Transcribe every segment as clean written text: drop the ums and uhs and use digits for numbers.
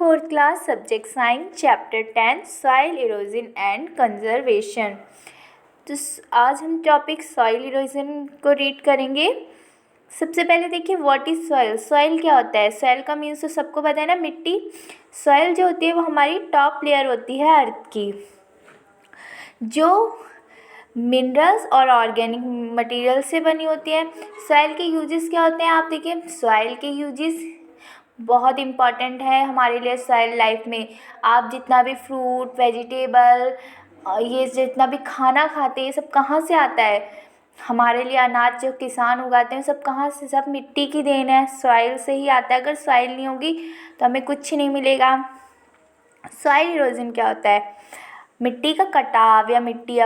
4th class subject science chapter 10 soil erosion and conservation. तो आज हम टॉपिक सॉइल इरोजन को रीड करेंगे। सबसे पहले देखिए व्हाट इज़ सॉइल। सॉइल क्या होता है? सॉइल का मीन्स तो सबको पता है ना, मिट्टी। सॉइल जो होती है वो हमारी टॉप लेयर होती है अर्थ की, जो मिनरल्स और ऑर्गेनिक मटेरियल से बनी होती है। सॉइल के यूजेस क्या होते हैं? आप देखिए, सॉइल के यूजेस बहुत इम्पॉर्टेंट है हमारे लिए सॉइल लाइफ में। आप जितना भी फ्रूट वेजिटेबल ये जितना भी खाना खाते हैं, ये सब कहाँ से आता है? हमारे लिए अनाज जो किसान उगाते हैं सब कहाँ से? सब मिट्टी की देन है, सॉइल से ही आता है। अगर सॉइल नहीं होगी तो हमें कुछ नहीं मिलेगा। सॉइल इरोजन क्या होता है? मिट्टी का कटाव या मिट्टी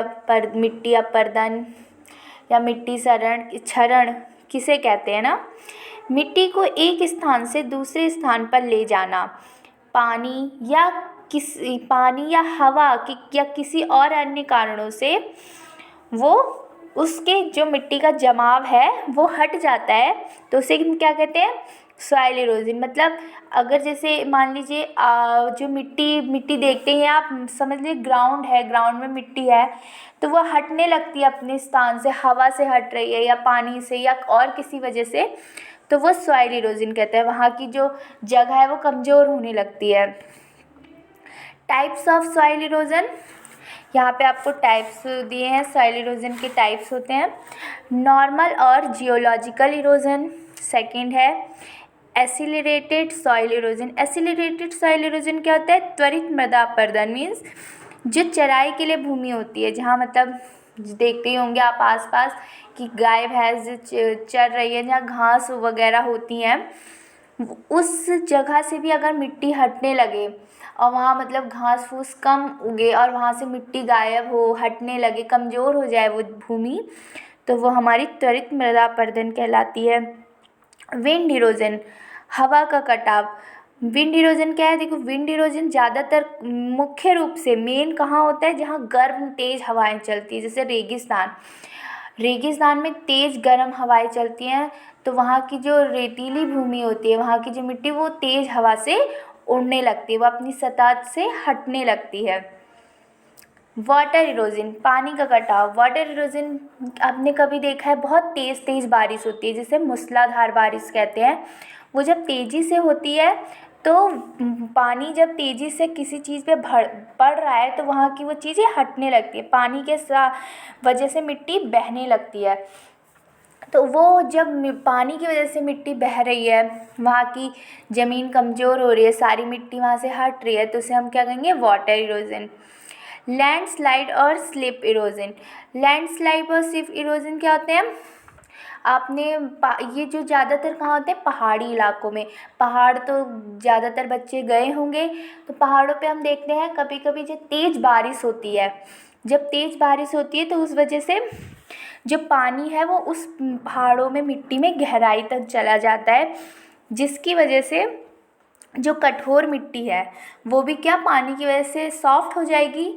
अपरदन या मिट्टी क्षरण किसे कहते हैं ना? मिट्टी को एक स्थान से दूसरे स्थान पर ले जाना, पानी या हवा या किसी और अन्य कारणों से वो उसके जो मिट्टी का जमाव है वो हट जाता है, तो उसे हम क्या कहते हैं? Soil erosion. मतलब अगर जैसे मान लीजिए जो मिट्टी देखते हैं आप, समझ लीजिए ग्राउंड है, ग्राउंड में मिट्टी है तो वो हटने लगती है अपने स्थान से, हवा से हट रही है या पानी से या और किसी वजह से, तो वो सॉइल इरोजन कहते हैं। वहाँ की जो जगह है वो कमज़ोर होने लगती है। टाइप्स ऑफ सॉइल इरोजन, यहाँ पे आपको टाइप्स दिए हैं। सॉइल इरोजन के टाइप्स होते हैं नॉर्मल और जियोलॉजिकल इरोजन। सेकंड है accelerated soil erosion. Accelerated soil erosion क्या होता है? त्वरित मृदा अपरदन मीन्स जो चराई के लिए भूमि होती है, जहाँ मतलब देखते ही होंगे आप आसपास कि गाय भैंस चर रही है, जहाँ घास वगैरह होती हैं, उस जगह से भी अगर मिट्टी हटने लगे और वहाँ मतलब घास फूस कम उगे और वहाँ से मिट्टी गायब हो, हटने लगे, कमज़ोर हो जाए वो भूमि, तो वो हमारी त्वरित मृदा अपरदन कहलाती है। विंड इरोजन, हवा का कटाव। विंड इरोजन क्या है? देखो, विंड इरोजन ज़्यादातर मुख्य रूप से मेन कहाँ होता है? जहाँ गर्म तेज़ हवाएं चलती है, जैसे रेगिस्तान में तेज़ गर्म हवाएं चलती हैं, तो वहाँ की जो रेतीली भूमि होती है, वहाँ की जो मिट्टी वो तेज़ हवा से उड़ने लगती है, वो अपनी सतह से हटने लगती है। वाटर इरोजन, पानी का कटाव। वाटर इरोजन आपने कभी देखा है? बहुत तेज़ बारिश होती है, जिसे मूसलाधार बारिश कहते हैं। वो जब तेज़ी से होती है तो पानी जब तेज़ी से किसी चीज़ पे पड़ रहा है तो वहाँ की वो चीज़ें हटने लगती है, पानी के वजह से मिट्टी बहने लगती है। तो वो जब पानी की वजह से मिट्टी बह रही है, वहाँ की ज़मीन कमज़ोर हो रही है, सारी मिट्टी वहाँ से हट रही है, तो उसे हम क्या कहेंगे? Water erosion. लैंडस्लाइड और स्लिप इरोजन। लैंडस्लाइड और स्लिप इरोजन क्या होते हैं? आपने ये जो ज़्यादातर कहाँ होते हैं? पहाड़ी इलाकों में। पहाड़ तो ज़्यादातर बच्चे गए होंगे, तो पहाड़ों पे हम देखते हैं कभी कभी जो तेज़ बारिश होती है, जब तेज़ बारिश होती है तो उस वजह से जो पानी है वो उस पहाड़ों में मिट्टी में गहराई तक चला जाता है, जिसकी वजह से जो कठोर मिट्टी है वो भी क्या पानी की वजह से सॉफ्ट हो जाएगी,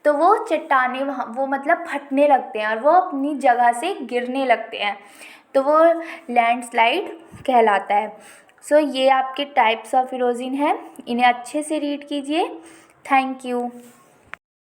तो वो चट्टाने वो मतलब फटने लगते हैं और वो अपनी जगह से गिरने लगते हैं, तो वो लैंडस्लाइड कहलाता है। सो ये आपके टाइप्स ऑफ इरोजन है, इन्हें अच्छे से रीड कीजिए। Thank you.